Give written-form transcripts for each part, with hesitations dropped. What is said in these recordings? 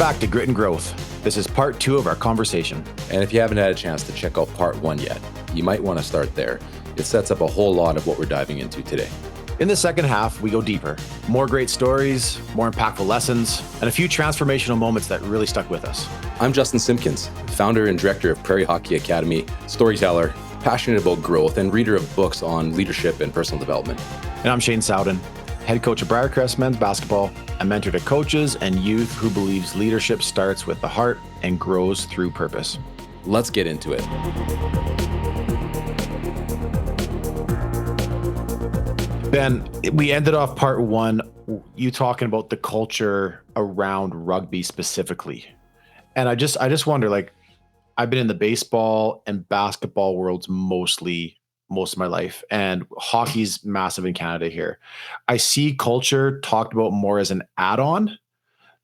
back to Grit and Growth. This is part 2 of our conversation. And if you haven't had a chance to check out part 1 yet, you might want to start there. It sets up a whole lot of what we're diving into today. In the second half, we go deeper. More great stories, more impactful lessons, and a few transformational moments that really stuck with us. I'm Justin Simpkins, founder and director of Prairie Hockey Academy, storyteller, passionate about growth, and reader of books on leadership and personal development. And I'm Shane Sowden, head coach of Briarcrest men's basketball, a mentor to coaches and youth who believes leadership starts with the heart and grows through purpose. Let's get into it. Ben, we ended off part 1, you talking about the culture around rugby specifically. And I just wonder, like, I've been in the baseball and basketball worlds most of my life, and hockey's massive in Canada here. I see culture talked about more as an add-on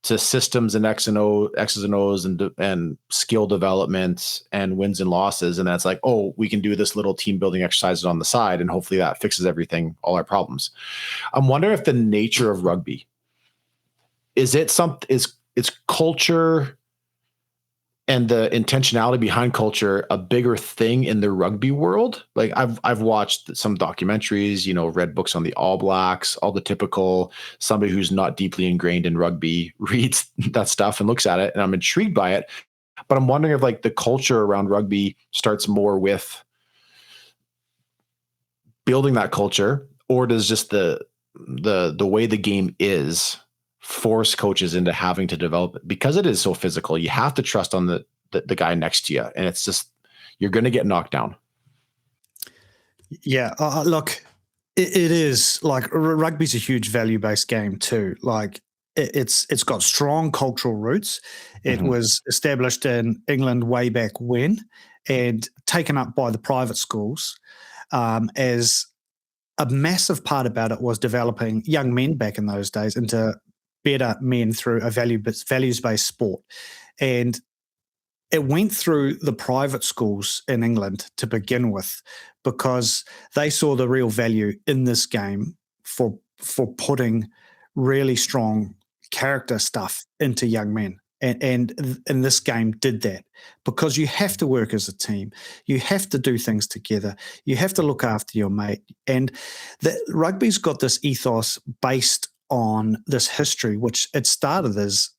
to systems and X's and O's and skill development and wins and losses. And that's like, oh, we can do this little team building exercises on the side, and hopefully that fixes everything, all our problems. I'm wondering if the nature of rugby is culture and the intentionality behind culture a bigger thing in the rugby world? Like I've watched some documentaries, read books on the All Blacks, all the typical somebody who's not deeply ingrained in rugby reads that stuff and looks at it, and I'm intrigued by it. But I'm wondering if like the culture around rugby starts more with building that culture, or does just the way the game is force coaches into having to develop it, because it is so physical. You have to trust on the guy next to you, and it's just, you're going to get knocked down. Yeah, look, it is like rugby's a huge value-based game too. Like it's got strong cultural roots. It was established in England way back when, and taken up by the private schools as a massive part about it was developing young men back in those days into better men through a values-based sport. And it went through the private schools in England to begin with, because they saw the real value in this game for putting really strong character stuff into young men. And this game did that, because you have to work as a team. You have to do things together. You have to look after your mate. And rugby's got this ethos based on this history, which it started as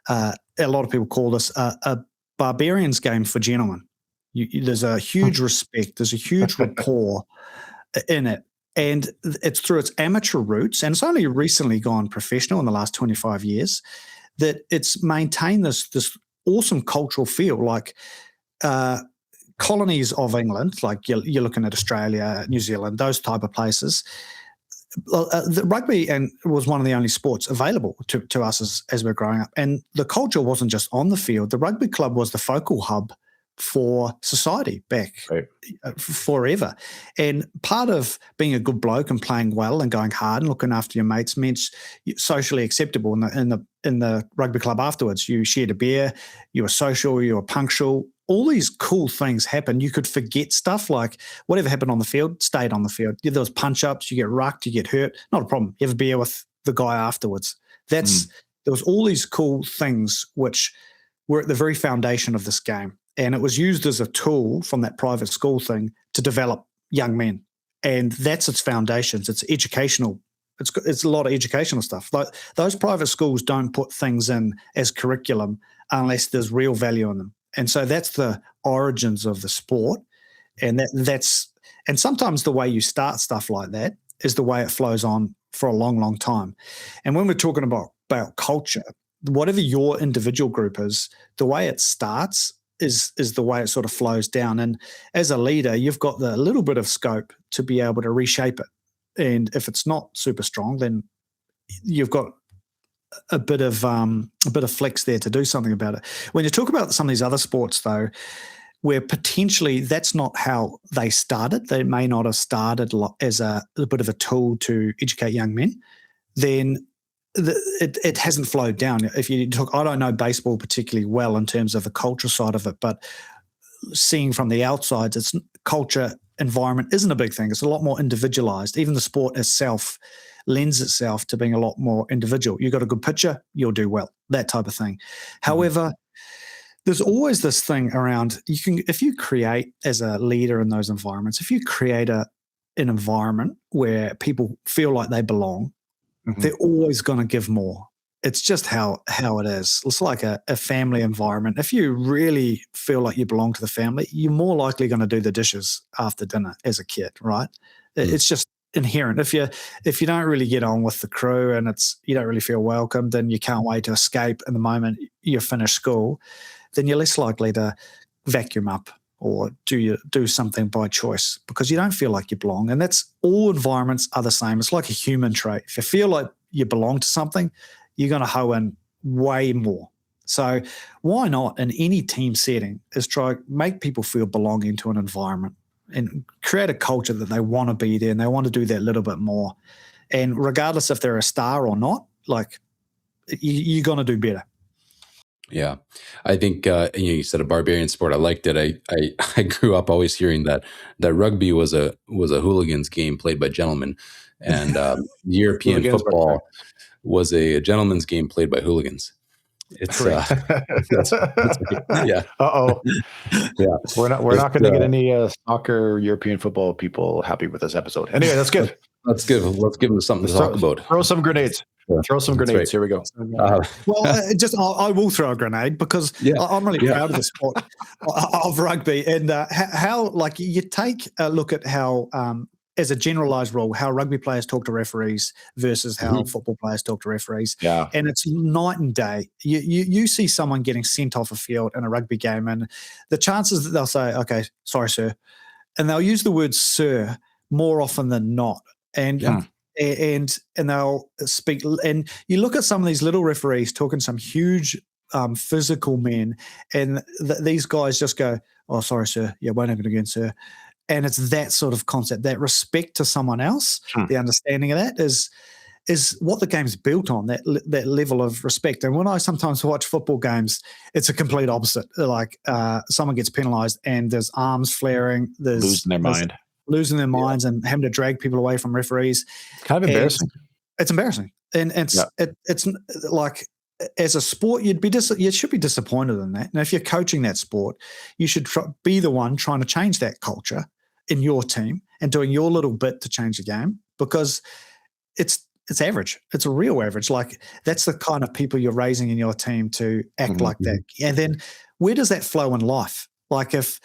a lot of people call this a barbarian's game for gentlemen. There's a huge respect, there's a huge rapport in it, and it's through its amateur roots, and it's only recently gone professional in the last 25 years, that it's maintained this awesome cultural feel. Like colonies of England, like you're looking at Australia, New Zealand, those type of places. The rugby was one of the only sports available to us as we're growing up. And the culture wasn't just on the field. The rugby club was the focal hub for society back forever. And part of being a good bloke and playing well and going hard and looking after your mates meant socially acceptable in the rugby club afterwards. You shared a beer, you were social, you were punctual. All these cool things happen. You could forget stuff, like whatever happened on the field stayed on the field. There was punch-ups, you get rucked, you get hurt, not a problem. You have a beer with the guy afterwards. There was all these cool things which were at the very foundation of this game. And it was used as a tool from that private school thing to develop young men. And that's its foundations. It's educational. It's a lot of educational stuff. Like those private schools don't put things in as curriculum unless there's real value in them. And so that's the origins of the sport. And and sometimes the way you start stuff like that is the way it flows on for a long, long time. And when we're talking about culture, whatever your individual group is, the way it starts is the way it sort of flows down. And as a leader, you've got the little bit of scope to be able to reshape it. And if it's not super strong, then you've got a bit of flex there to do something about it. When you talk about some of these other sports, though, where potentially that's not how they started, they may not have started as a bit of a tool to educate young men, then it hasn't flowed down. If you talk, I don't know baseball particularly well in terms of the culture side of it, but seeing from the outside, its culture environment isn't a big thing. It's a lot more individualized. Even the sport itself lends itself to being a lot more individual. You got a good pitcher, you'll do well, that type of thing. However, there's always this thing around if you create as a leader in those environments, if you create an environment where people feel like they belong, they're always going to give more. It's just how it is. It's like a family environment. If you really feel like you belong to the family, you're more likely going to do the dishes after dinner as a kid, right? It's just inherent. If you don't really get on with the crew and you don't really feel welcomed and you can't wait to escape in the moment you finish school, then you're less likely to vacuum up or do something by choice because you don't feel like you belong. And that's all environments are the same. It's like a human trait. If you feel like you belong to something, you're going to hoe in way more. So why not in any team setting is try make people feel belonging to an environment and create a culture that they want to be there and they want to do that little bit more. And regardless if they're a star or not, like you're going to do better. Yeah, I think you said a barbarian sport. I liked it. I grew up always hearing that rugby was a hooligans game played by gentlemen, and European football was a gentleman's game played by hooligans. It's yeah. Yeah, we're not going to get any soccer European football people happy with this episode. Anyway, that's good. Let's give them something to talk about. Throw some grenades. Throw some grenades. Right. Here we go. I will throw a grenade because I'm really proud of the sport of rugby and how like you take a look at how as a generalized rule, how rugby players talk to referees versus how football players talk to referees. Yeah. And it's night and day. You see someone getting sent off a field in a rugby game and the chances that they'll say, okay, sorry, sir. And they'll use the word sir more often than not. And they'll speak. And you look at some of these little referees talking to some huge physical men and these guys just go, oh, sorry, sir. Yeah, won't happen again, sir. And it's that sort of concept, that respect to someone else, the understanding of that is what the game's built on, that level of respect. And when I sometimes watch football games, it's a complete opposite. Like someone gets penalised and there's arms flaring. There's losing their minds and having to drag people away from referees. It's kind of embarrassing. It's embarrassing. And it's like as a sport, you should be disappointed in that. And if you're coaching that sport, you should be the one trying to change that culture in your team and doing your little bit to change the game because it's average. It's a real average. Like that's the kind of people you're raising in your team to act like that. And then where does that flow in life? Like if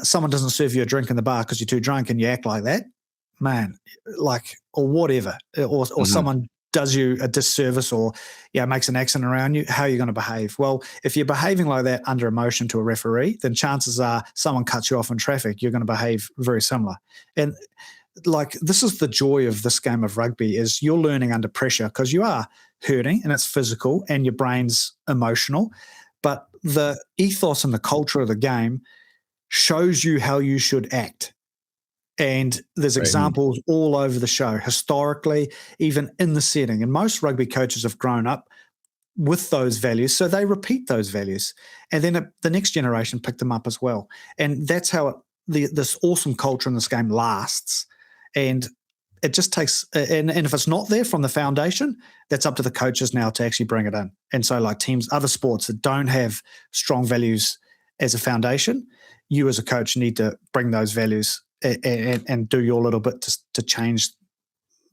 someone doesn't serve you a drink in the bar because you're too drunk and you act like that, man, like, or whatever, or someone does you a disservice or makes an accident around you, how are you going to behave? Well, if you're behaving like that under emotion to a referee, then chances are someone cuts you off in traffic, you're going to behave very similar. And like this is the joy of this game of rugby is you're learning under pressure because you are hurting and it's physical and your brain's emotional, but the ethos and the culture of the game shows you how you should act. And there's examples all over the show, historically, even in the setting. And most rugby coaches have grown up with those values, so they repeat those values. And then the next generation pick them up as well. And that's how this awesome culture in this game lasts. And it just takes and if it's not there from the foundation, that's up to the coaches now to actually bring it in. And so like teams, other sports that don't have strong values as a foundation, you as a coach need to bring those values and do your little bit to change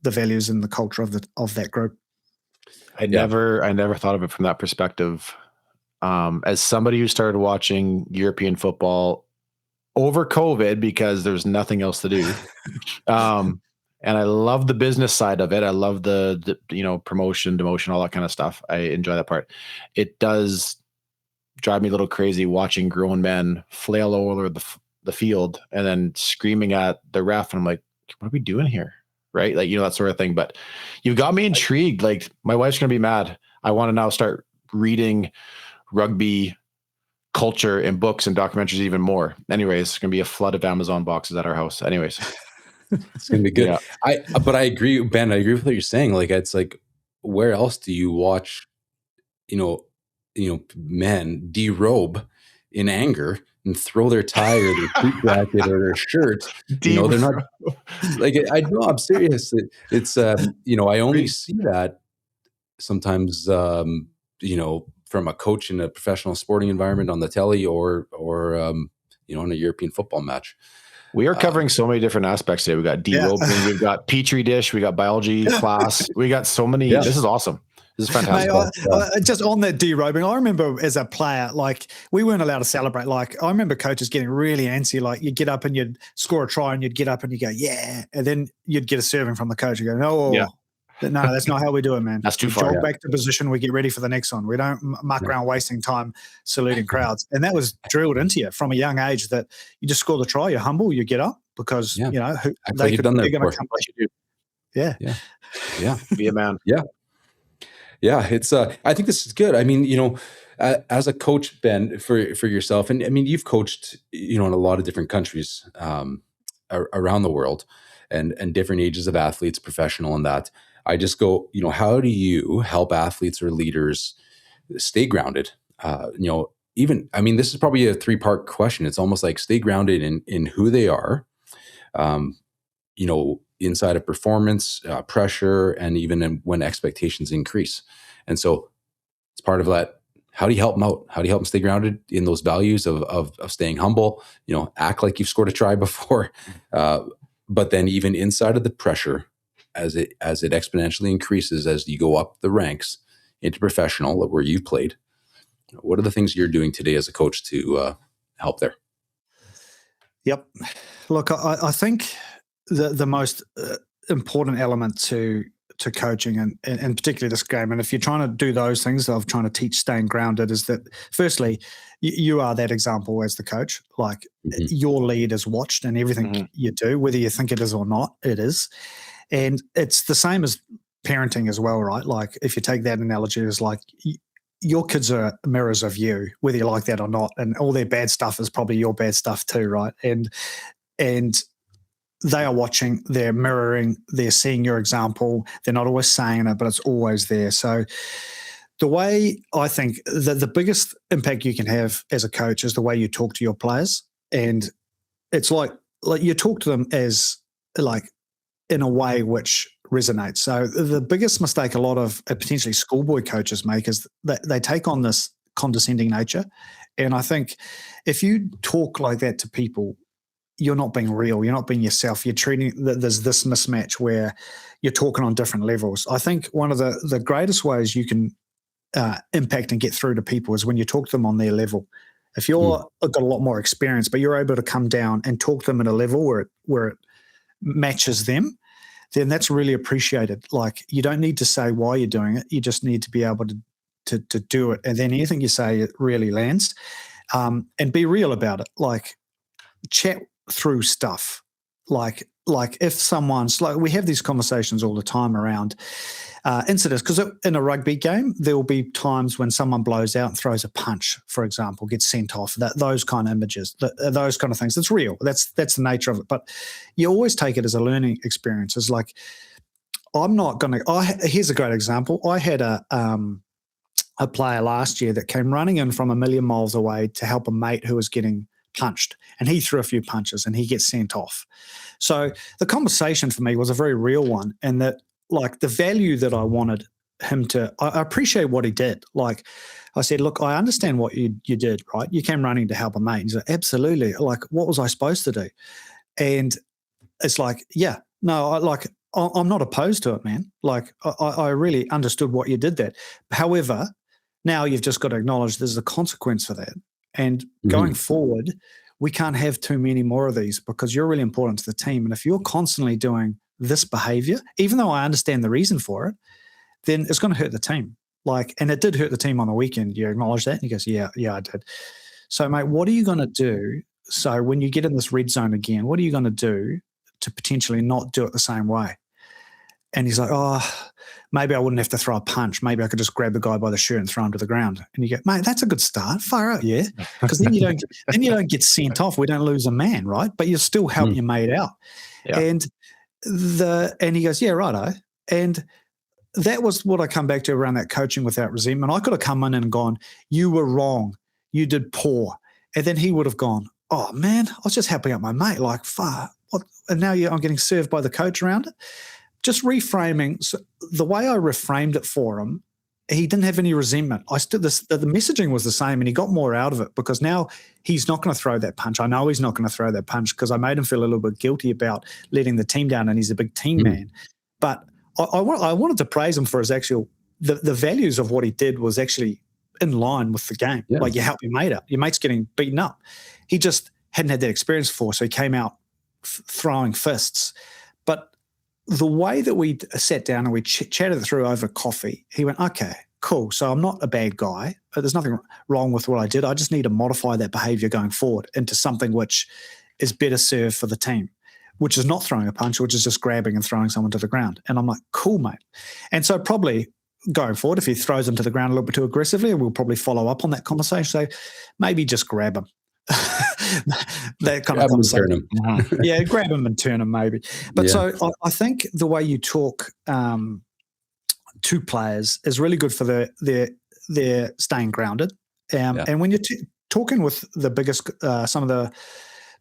the values and the culture of that group. I never thought of it from that perspective. As somebody who started watching European football over COVID because there's nothing else to do, and I love the business side of it. I love the promotion, demotion, all that kind of stuff. I enjoy that part. It does drive me a little crazy watching grown men flail over the field and then screaming at the ref. And I'm like, what are we doing here? Right. Like, that sort of thing. But you got me intrigued. Like my wife's going to be mad. I want to now start reading rugby culture and books and documentaries even more. Anyways, it's going to be a flood of Amazon boxes at our house. Anyways, it's going to be good. Yeah. But I agree, Ben, I agree with what you're saying. Like, it's like, where else do you watch, men derobe in anger and throw their tie or their suit jacket or their shirt. They're not like, I know, I'm serious. It's I only see that sometimes, from a coach in a professional sporting environment on the telly or in a European football match. We are covering so many different aspects today. We got derobing, we've got petri dish, we got biology class, we got so many. Yeah. This is awesome. This is fantastic. Mate, just on that derobing, I remember as a player, like we weren't allowed to celebrate. Like I remember coaches getting really antsy. Like you'd get up and you'd score a try and you'd get up and you go, yeah. And then you'd get a serving from the coach. You go, no, that's not how we do it, man. That's too far. Jog back to position. We get ready for the next one. We don't muck around wasting time saluting crowds. And that was drilled into you from a young age that you just score the try, you're humble, you get up because, they're going to come what you do. Yeah. Be a man. Yeah, it's. I think this is good. I mean, as a coach, Ben, for yourself, and I mean, you've coached, in a lot of different countries around the world, and different ages of athletes, professional and that. I just go, how do you help athletes or leaders stay grounded? Even, I mean, this is probably a 3-part question. It's almost like stay grounded in who they are, inside of performance, pressure, and even when expectations increase. And so it's part of that. How do you help them out? How do you help them stay grounded in those values of staying humble, act like you've scored a try before, but then even inside of the pressure, as it exponentially increases as you go up the ranks into professional where you've played, what are the things you're doing today as a coach to help there? Yep. Look, I think the most important element to coaching and particularly this game, and if you're trying to do those things of trying to teach staying grounded, is that firstly, you are that example as the coach. Like your lead is watched and everything you do, whether you think it is or not, it is. And it's the same as parenting as well, right? Like if you take that analogy, it's like your kids are mirrors of you, whether you like that or not. And all their bad stuff is probably your bad stuff too, right? And they are watching, they're mirroring, they're seeing your example. They're not always saying it, but it's always there. So the way I think the biggest impact you can have as a coach is the way you talk to your players. And it's like you talk to them as like in a way which resonates. So the biggest mistake a lot of potentially schoolboy coaches make is that they take on this condescending nature. And I think if you talk like that to people, you're not being real. You're not being yourself. You're treating, there's this mismatch where you're talking on different levels. I think one of the greatest ways you can impact and get through to people is when you talk to them on their level. If you're got a lot more experience, but you're able to come down and talk to them at a level where it matches them, then that's really appreciated. Like you don't need to say why you're doing it. You just need to be able to do it. And then anything you say, it really lands. And be real about it. Like chat through stuff. Like if someone's like, we have these conversations all the time around incidents, because in a rugby game, there will be times when someone blows out and throws a punch, for example, gets sent off, those kind of images, those kind of things. It's real. That's the nature of it. But you always take it as a learning experience. It's like, I'm not going to, here's a great example. I had a player last year that came running in from a million miles away to help a mate who was getting punched, and he threw a few punches and he gets sent off. So the conversation for me was a very real one, and that like the value that I wanted him to, I appreciate what he did. Like I said, look, I understand what you did, right? You came running to help a mate. He said, absolutely. Like, what was I supposed to do? And it's like, yeah, no, I'm not opposed to it, man. Like I really understood what you did there. However, now you've just got to acknowledge there's a consequence for that. And going forward, we can't have too many more of these because you're really important to the team. And if you're constantly doing this behavior, even though I understand the reason for it, then it's going to hurt the team. Like, and it did hurt the team on the weekend. You acknowledge that? And he goes, yeah, I did. So, mate, what are you going to do? So when you get in this red zone again, what are you going to do to potentially not do it the same way? And he's like, oh, maybe I wouldn't have to throw a punch. Maybe I could just grab the guy by the shirt and throw him to the ground. And you go, mate, that's a good start. Fire out, yeah. Because then you don't get sent off. We don't lose a man, right? But you still help your mate out. Yeah. And he goes, yeah, righto. And that was what I come back to around that coaching without resentment. I could have come in and gone, you were wrong. You did poor. And then he would have gone, oh, man, I was just helping out my mate. Like, fuck, what? And now I'm getting served by the coach around it. Just reframing. So the way I reframed it for him, he didn't have any resentment. The messaging was the same, and he got more out of it because now he's not going to throw that punch. I know he's not going to throw that punch because I made him feel a little bit guilty about letting the team down, and he's a big team man. But I wanted to praise him for his actual the values of what he did was actually in line with the game. Yeah. Like, you help your mate out. Your mate's getting beaten up. He just hadn't had that experience before, so he came out throwing fists. But the way that we sat down and we chatted it through over coffee, he went, okay, cool. So I'm not a bad guy. There's nothing wrong with what I did. I just need to modify that behavior going forward into something which is better served for the team, which is not throwing a punch, which is just grabbing and throwing someone to the ground. And I'm like, cool, mate. And so probably going forward, if he throws him to the ground a little bit too aggressively, we'll probably follow up on that conversation. So maybe just grab him. That kind of conversation. Yeah, grab him and turn him maybe. But so I think the way you talk to players is really good for their staying grounded. And when you're talking with the biggest, some of the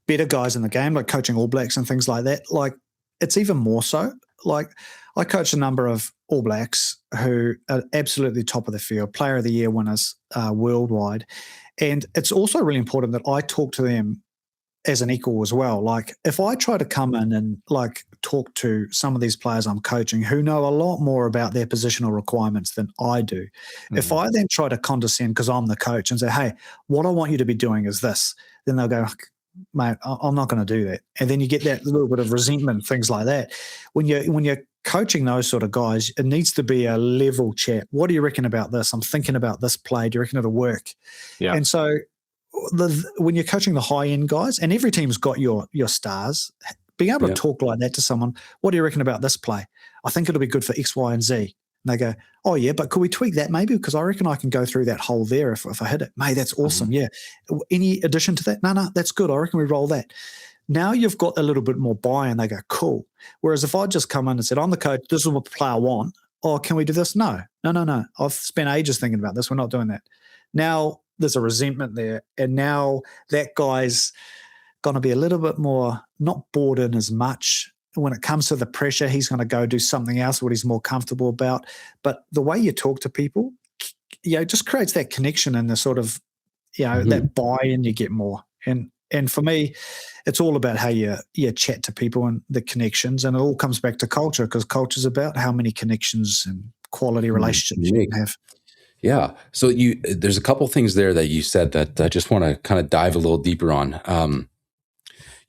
better guys in the game, like coaching All Blacks and things like that, like it's even more so. Like, I coach a number of All Blacks who are absolutely top of the field, player of the year winners worldwide. And it's also really important that I talk to them as an equal as well. Like, if I try to come in and like talk to some of these players I'm coaching who know a lot more about their positional requirements than I do, if I then try to condescend because I'm the coach and say, hey, what I want you to be doing is this, then they'll go, mate, I'm not going to do that. And then you get that little bit of resentment, things like that. When you're coaching those sort of guys, it needs to be a level chat. What do you reckon about this? I'm thinking about this play. Do you reckon it'll work? Yeah. And so when you're coaching the high-end guys, and every team's got your stars, being able to talk like that to someone, what do you reckon about this play? I think it'll be good for X, Y, and Z. And they go, oh, yeah, but could we tweak that maybe? Because I reckon I can go through that hole there if I hit it. Mate, that's awesome, yeah. Any addition to that? No, that's good. I reckon we roll that. Now you've got a little bit more buy-in. They go, cool. Whereas if I just come in and said, I'm the coach, this is what the player want. Oh, can we do this? No. I've spent ages thinking about this. We're not doing that. Now there's a resentment there. And now that guy's going to be a little bit more not bored in as much. When it comes to the pressure, he's going to go do something else, what he's more comfortable about. But the way you talk to people, just creates that connection and the sort of, that buy-in you get more. And for me, it's all about how you chat to people and the connections, and it all comes back to culture, because culture is about how many connections and quality relationships you can have. Yeah. So there's a couple things there that you said that I just want to kind of dive a little deeper on.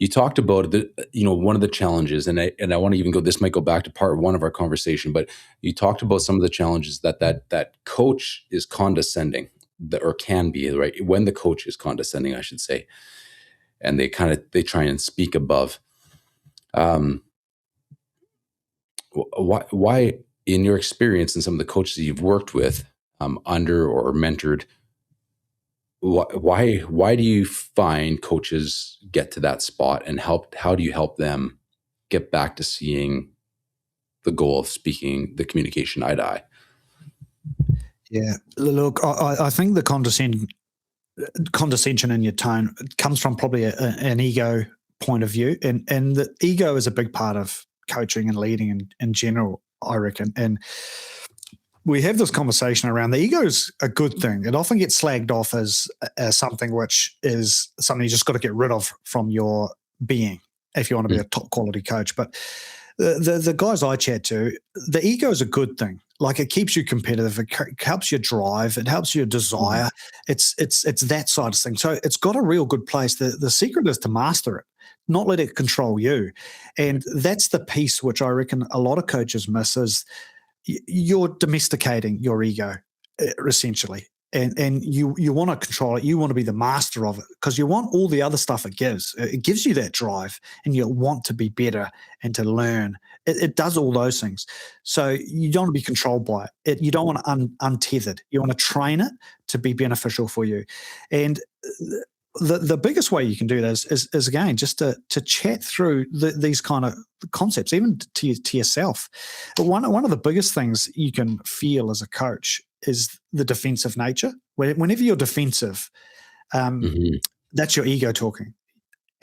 You talked about one of the challenges, and I want to even go. This might go back to part one of our conversation, but you talked about some of the challenges that coach is condescending, or can be, right? When the coach is condescending, I should say. And they try and speak above. Why, in your experience and some of the coaches you've worked with, under or mentored, why do you find coaches get to that spot, and how do you help them get back to seeing the goal of speaking the communication eye to eye? Yeah, look, I think the condescension in your tone comes from probably an ego point of view, and the ego is a big part of coaching and leading in general, I reckon. And we have this conversation around the ego is a good thing. It often gets slagged off as something which is something you just got to get rid of from your being if you want to be a top quality coach. But the guys I chat to, the ego is a good thing. Like, it keeps you competitive. It helps you drive. It helps your desire. It's that side of things. So it's got a real good place. The secret is to master it, not let it control you. And that's the piece which I reckon a lot of coaches miss, is you're domesticating your ego, essentially. And you want to control it. You want to be the master of it, because you want all the other stuff it gives. It gives you that drive, and you want to be better and to learn. It does all those things. So you don't want to be controlled by it. You don't want to untethered. You want to train it to be beneficial for you. And the biggest way you can do that is again, just to chat through these kind of concepts, even to yourself. But one of the biggest things you can feel as a coach is the defensive nature. Whenever you're defensive, That's your ego talking.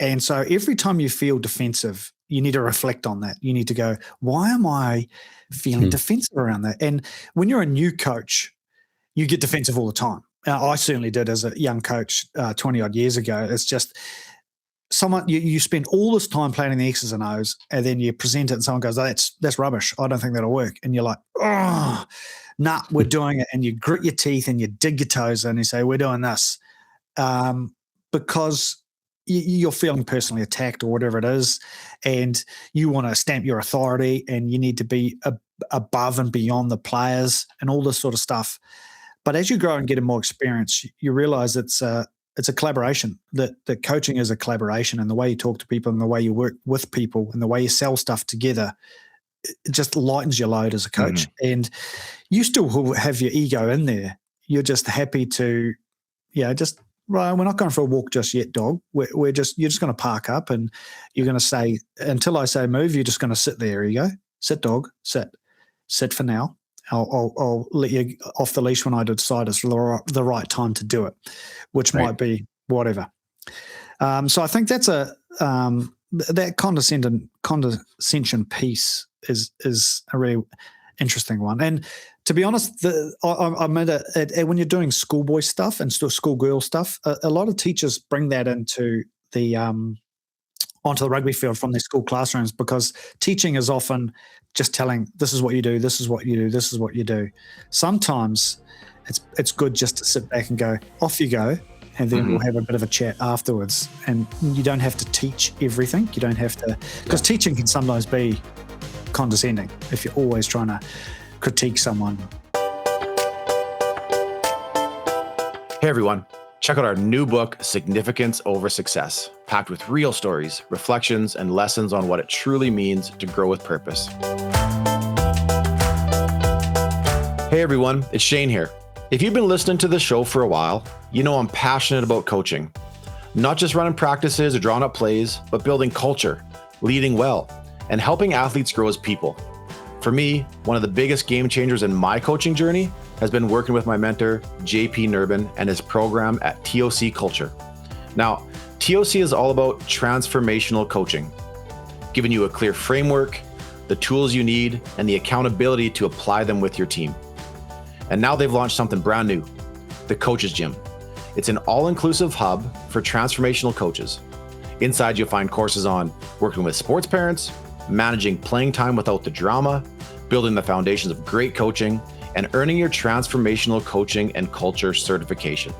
And so every time you feel defensive, you need to reflect on that. You need to go, why am I feeling defensive around that? And when you're a new coach, you get defensive all the time. I certainly did as a young coach 20 odd years ago. It's just someone you spend all this time planning the X's and O's, and then you present it and someone goes, oh, that's rubbish. I don't think that'll work. And you're like, oh, nah, we're doing it. And you grit your teeth and you dig your toes in and you say, we're doing this. Because you're feeling personally attacked or whatever it is, and you want to stamp your authority, and you need to be above and beyond the players and all this sort of stuff. But as you grow and get more experience, you realize it's a collaboration, that coaching is a collaboration, and the way you talk to people and the way you work with people and the way you sell stuff together, it just lightens your load as a coach. And you still have your ego in there. You're just happy to, right, we're not going for a walk just yet, dog. You're just going to park up, and you're going to say, until I say move, you're just going to sit there. Here you go. Sit, dog. Sit for now. I'll let you off the leash when I decide it's the right time to do it, which might be whatever. So I think that's that condescension piece is a really interesting one. And to be honest, I made when you're doing schoolboy stuff and schoolgirl stuff, a lot of teachers bring that into onto the rugby field from their school classrooms, because teaching is often just telling, this is what you do, this is what you do, this is what you do. Sometimes it's good just to sit back and go, off you go, and then we'll have a bit of a chat afterwards. And you don't have to teach everything. You don't have to, because teaching can sometimes be condescending if you're always trying to critique someone. Hey everyone, check out our new book, Significance Over Success, packed with real stories, reflections, and lessons on what it truly means to grow with purpose. Hey everyone, it's Shane here. If you've been listening to the show for a while, you know I'm passionate about coaching. Not just running practices or drawing up plays, but building culture, leading well, and helping athletes grow as people. For me, one of the biggest game changers in my coaching journey has been working with my mentor, JP Nurbin, and his program at TOC Culture. Now, TOC is all about transformational coaching, giving you a clear framework, the tools you need, and the accountability to apply them with your team. And now they've launched something brand new, the Coaches Gym. It's an all-inclusive hub for transformational coaches. Inside, you'll find courses on working with sports parents, managing playing time without the drama, building the foundations of great coaching, and earning your transformational coaching and culture certification.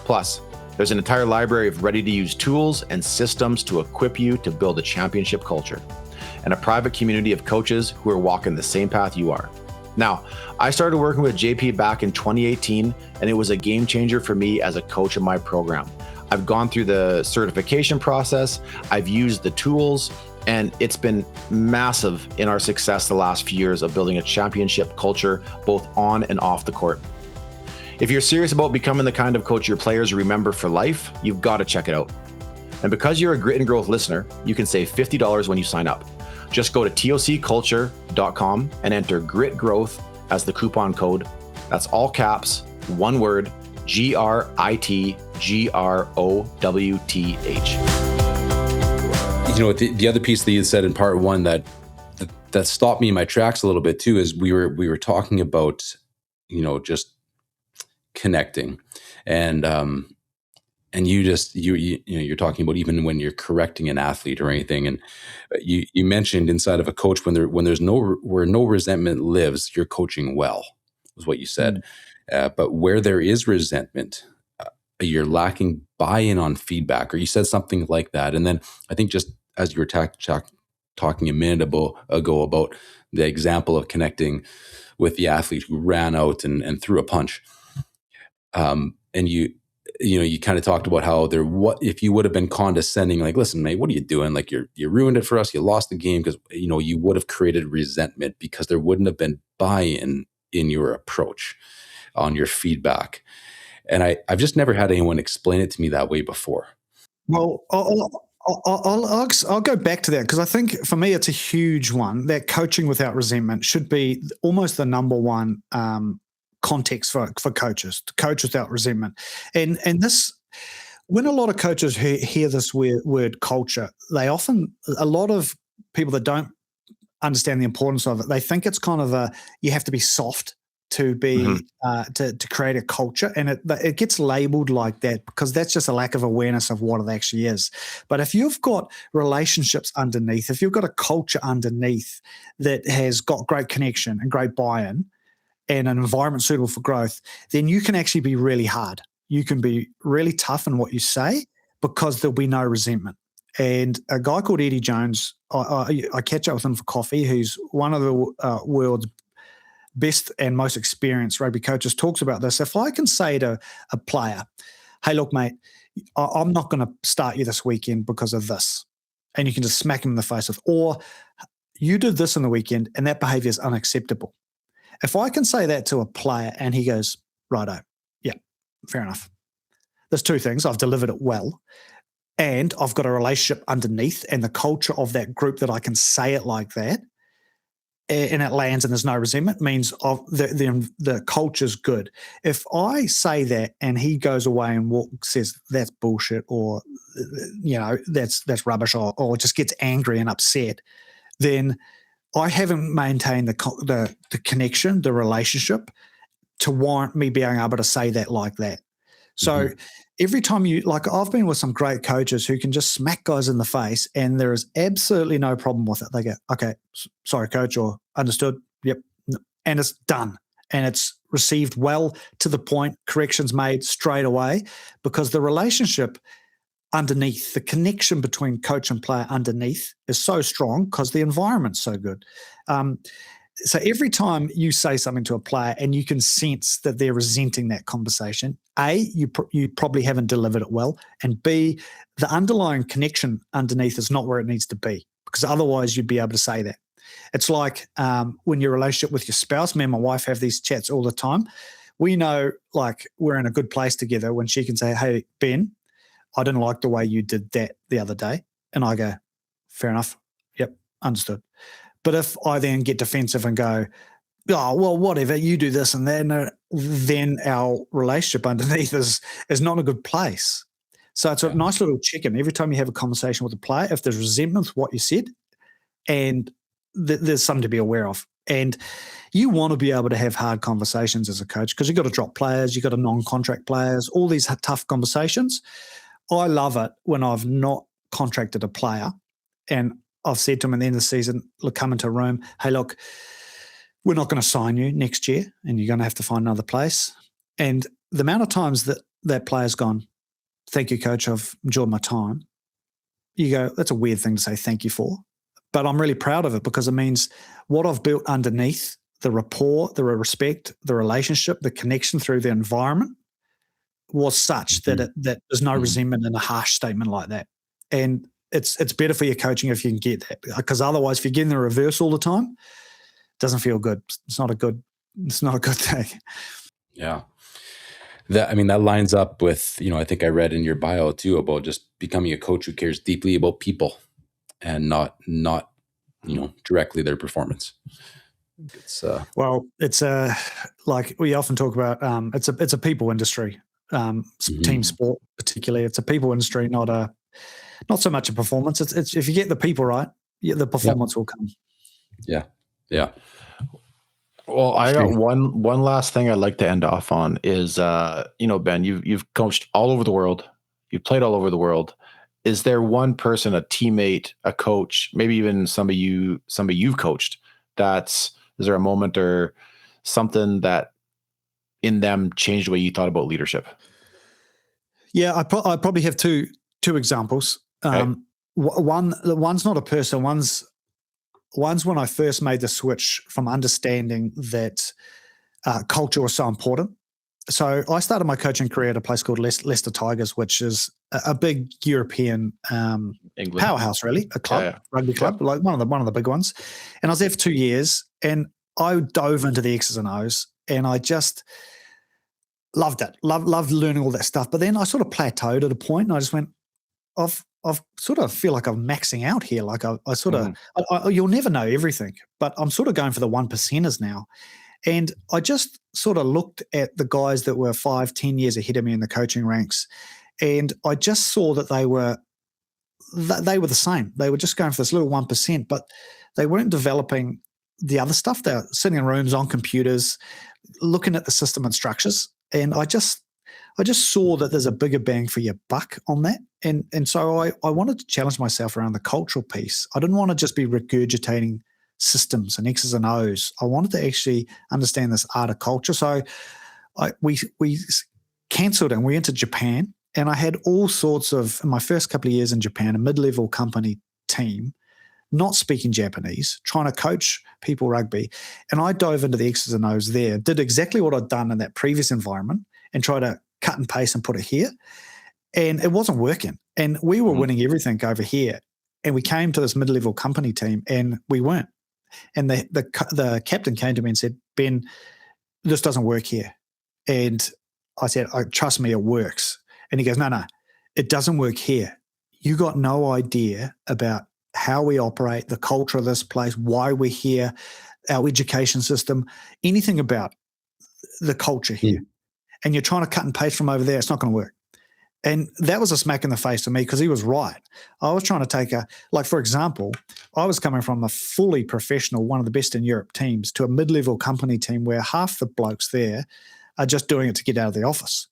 Plus, there's an entire library of ready-to-use tools and systems to equip you to build a championship culture, and a private community of coaches who are walking the same path you are. Now, I started working with JP back in 2018, and it was a game changer for me as a coach in my program. I've gone through the certification process, I've used the tools, and it's been massive in our success the last few years of building a championship culture, both on and off the court. If you're serious about becoming the kind of coach your players remember for life, you've got to check it out. And because you're a Grit and Growth listener, you can save $50 when you sign up. Just go to tocculture.com and enter Grit Growth as the coupon code. That's all caps, one word, GRITGROWTH. You know, the other piece that you said in part one that stopped me in my tracks a little bit too is we were talking about, you know, just connecting, and you're talking about even when you're correcting an athlete or anything, and you mentioned inside of a coach where no resentment lives, you're coaching well, was what you said. But where there is resentment, you're lacking buy-in on feedback, or you said something like that. And then I think just as you were talking a minute ago about the example of connecting with the athlete who ran out and threw a punch, and you kind of talked about how what if you would have been condescending, like, listen, mate, what are you doing? Like, you ruined it for us. You lost the game, because you would have created resentment because there wouldn't have been buy-in in your approach on your feedback. And I've just never had anyone explain it to me that way before. Well, I'll go back to that, because I think for me it's a huge one, that coaching without resentment should be almost the number one context for coaches, to coach without resentment. And this, when a lot of coaches hear this word culture, a lot of people that don't understand the importance of it, they think it's kind of you have to be soft to be to create a culture, and it gets labeled like that because that's just a lack of awareness of what it actually is. But if you've got relationships underneath, if you've got a culture underneath that has got great connection and great buy-in and an environment suitable for growth, then you can actually be really hard. You can be really tough in what you say because there'll be no resentment. And a guy called Eddie Jones, I catch up with him for coffee, who's one of the world's best and most experienced rugby coaches, talks about this. If I can say to a player, hey, look, mate, I'm not going to start you this weekend because of this. And you can just smack him in the face with, or you did this on the weekend and that behavior is unacceptable. If I can say that to a player and he goes, righto, yeah, fair enough. There's two things. I've delivered it well, and I've got a relationship underneath and the culture of that group that I can say it like that, and it lands and there's no resentment, means the culture's good. If I say that and he goes away and says that's bullshit, or that's rubbish, or just gets angry and upset, then I haven't maintained the connection, the relationship, to warrant me being able to say that like that. So every time I've been with some great coaches who can just smack guys in the face and there is absolutely no problem with it. They go, okay, sorry, coach, or understood. Yep. And it's done. And it's received well, to the point, corrections made straight away, because the relationship underneath, the connection between coach and player underneath is so strong because the environment's so good. So every time you say something to a player and you can sense that they're resenting that conversation, A, you probably haven't delivered it well, and B, the underlying connection underneath is not where it needs to be, because otherwise you'd be able to say that. It's like when your relationship with your spouse, me and my wife have these chats all the time. We know we're in a good place together when she can say, hey, Ben, I didn't like the way you did that the other day. And I go, fair enough. Yep, understood. But if I then get defensive and go, oh, well, whatever, you do this and that, then our relationship underneath is not in a good place. So it's a nice little chicken. Every time you have a conversation with a player, if there's resentment with what you said, and there's something to be aware of. And you want to be able to have hard conversations as a coach, because you've got to drop players, you've got to non-contract players, all these tough conversations. I love it when I've not contracted a player and I've said to him at the end of the season, look, come into a room, hey, look, we're not going to sign you next year and you're going to have to find another place. And the amount of times that player's gone, thank you, coach, I've enjoyed my time. You go, that's a weird thing to say thank you for. But I'm really proud of it, because it means what I've built underneath, the rapport, the respect, the relationship, the connection through the environment, was such that there's no resentment in a harsh statement like that. And it's better for your coaching if you can get that, because otherwise, if you're getting the reverse all the time, it doesn't feel good. It's not a good thing. Yeah. That lines up with, I think I read in your bio too about just becoming a coach who cares deeply about people and not directly their performance. It's like we often talk about, it's a people industry, team sport particularly. It's a people industry, not so much a performance. It's if you get the people right, the performance will come. Yeah. Well, I got one last thing I'd like to end off on is, Ben, you've coached all over the world. You've played all over the world. Is there one person, a teammate, a coach, maybe even somebody you've coached, is there a moment or something that in them changed the way you thought about leadership? Yeah, I probably have two examples. Okay. One's not a person. One's when I first made the switch from understanding that culture was so important. So I started my coaching career at a place called Leicester Tigers, which is a big European powerhouse, really, a club, rugby club, like one of the big ones. And I was there for 2 years, and I dove into the X's and O's, and I just loved it. Loved learning all that stuff. But then I sort of plateaued at a point, and I just went, I've sort of feel like I'm maxing out here. Like I sort of, you'll never know everything, but I'm sort of going for the 1%ers now. And I just sort of looked at the guys that were 5-10 years ahead of me in the coaching ranks, And I just saw that they were the same. They were just going for this little 1%, but they weren't developing the other stuff. They're sitting in rooms on computers, looking at the system and structures. And I just saw that there's a bigger bang for your buck on that. And so I wanted to challenge myself around the cultural piece. I didn't want to just be regurgitating systems and X's and O's. I wanted to actually understand this art of culture. So we cancelled and we went to Japan. And I had all sorts of, in my first couple of years in Japan, a mid-level company team, not speaking Japanese, trying to coach people rugby. And I dove into the X's and O's there, did exactly what I'd done in that previous environment and tried to cut and paste and put it here. And it wasn't working. And we were winning everything over here. And we came to this mid-level company team and we weren't. And the captain came to me and said, Ben, this doesn't work here. And I said, trust me, it works. And he goes, no, it doesn't work here. You got no idea about how we operate, the culture of this place, why we're here, our education system, anything about the culture here. And you're trying to cut and paste from over there. It's not going to work. And that was a smack in the face to me because he was right. I was trying to take for example, I was coming from a fully professional, one of the best in Europe teams to a mid-level company team where half the blokes there are just doing it to get out of the office.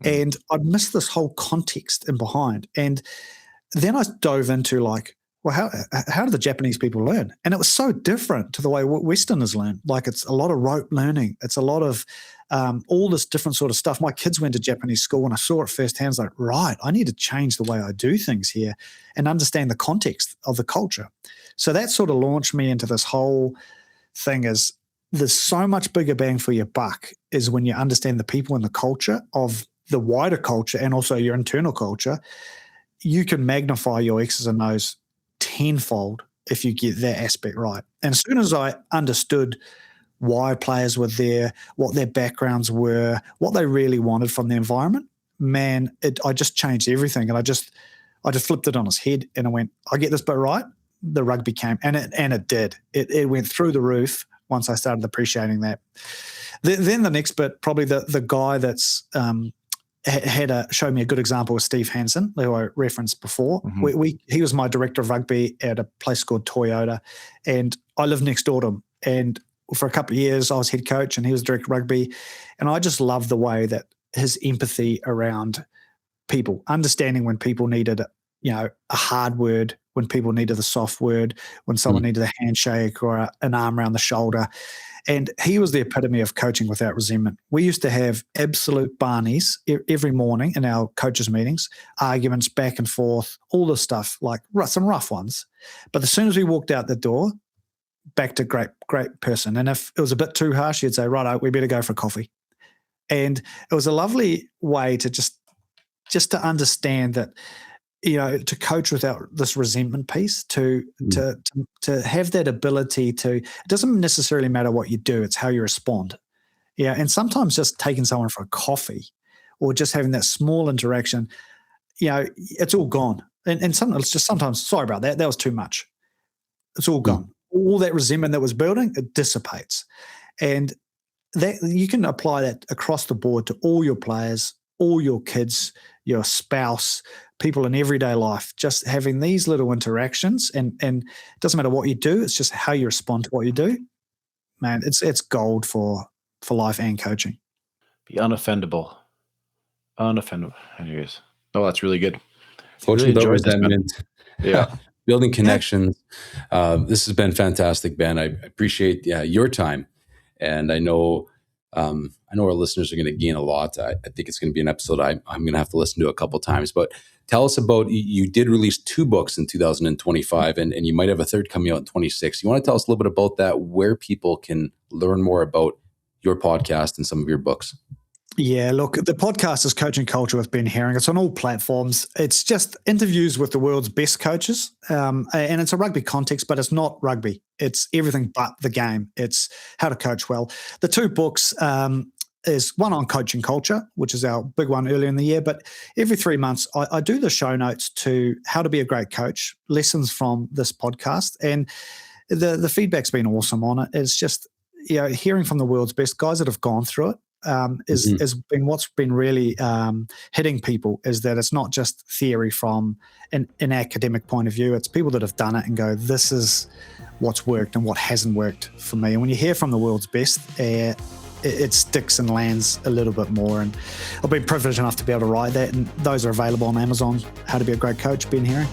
And I'd missed this whole context in behind. And then I dove into how do the Japanese people learn? And it was so different to the way Westerners learn. Like it's a lot of rote learning. It's a lot of all this different sort of stuff. My kids went to Japanese school and I saw it firsthand. I was like, right, I need to change the way I do things here and understand the context of the culture. So that sort of launched me into this whole thing is there's so much bigger bang for your buck is when you understand the people and the culture of the wider culture and also your internal culture. You can magnify your X's and O's tenfold if you get that aspect right. And as soon as I understood why players were there, what their backgrounds were, what they really wanted from the environment, man, I just changed everything. And I just flipped it on its head and I went, I get this bit right. The rugby came and it did. It went through the roof once I started appreciating that. Then the next bit, probably the guy that's showed me a good example was Steve Hansen, who I referenced before. He was my director of rugby at a place called Toyota, and I lived next door to him. And for a couple of years, I was head coach, and he was director of rugby. And I just loved the way that his empathy around people, understanding when people needed, a hard word, when people needed a soft word, when someone needed a handshake or an arm around the shoulder. And he was the epitome of coaching without resentment. We used to have absolute barneys every morning in our coaches' meetings, arguments back and forth, all this stuff, like some rough ones. But as soon as we walked out the door, back to great person. And if it was a bit too harsh, he'd say, righto, we better go for coffee. And it was a lovely way to just to understand that, to coach without this resentment piece, to have that ability to, it doesn't necessarily matter what you do, it's how you respond. Yeah. And sometimes just taking someone for a coffee or just having that small interaction, it's all gone. And sometimes, sorry about that, that was too much. It's all gone. All that resentment that was building, it dissipates. And that you can apply that across the board to all your players, all your kids, your spouse, people in everyday life, just having these little interactions, and it doesn't matter what you do, it's just how you respond to what you do. Man, it's gold for life and coaching. Be unoffendable. Anyways, that's really good. Coaching without resentment. Yeah. Building connections. This has been fantastic, Ben. I appreciate your time, and I know our listeners are going to gain a lot. I think it's going to be an episode I'm going to have to listen to a couple times. But tell us about, you did release 2 books in 2025, and you might have a third coming out in 26. You want to tell us a little bit about that, where people can learn more about your podcast and some of your books? Yeah, look, the podcast is Coaching Culture with Ben Herring. It's on all platforms. It's just interviews with the world's best coaches, and it's a rugby context, but it's not rugby. It's everything but the game. It's how to coach well. The 2 books is one on Coaching Culture, which is our big one earlier in the year, but every 3 months I do the show notes to how to be a great coach, lessons from this podcast, and the feedback's been awesome on it. It's just hearing from the world's best guys that have gone through it has been what's been really hitting people, is that it's not just theory from an academic point of view. It's people that have done it and go, this is what's worked and what hasn't worked for me. And when you hear from the world's best, it sticks and lands a little bit more. And I've been privileged enough to be able to write that, and those are available on Amazon. How to Be a Great Coach, Ben Herring.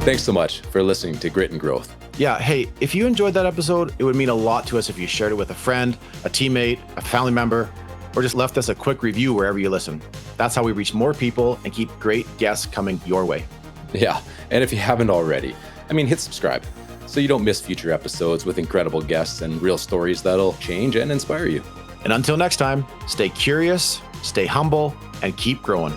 Thanks so much for listening to Grit and Growth. Yeah, hey, if you enjoyed that episode, it would mean a lot to us if you shared it with a friend, a teammate, a family member, or just left us a quick review wherever you listen. That's how we reach more people and keep great guests coming your way. Yeah, and if you haven't already, hit subscribe so you don't miss future episodes with incredible guests and real stories that'll change and inspire you. And until next time, stay curious, stay humble, and keep growing.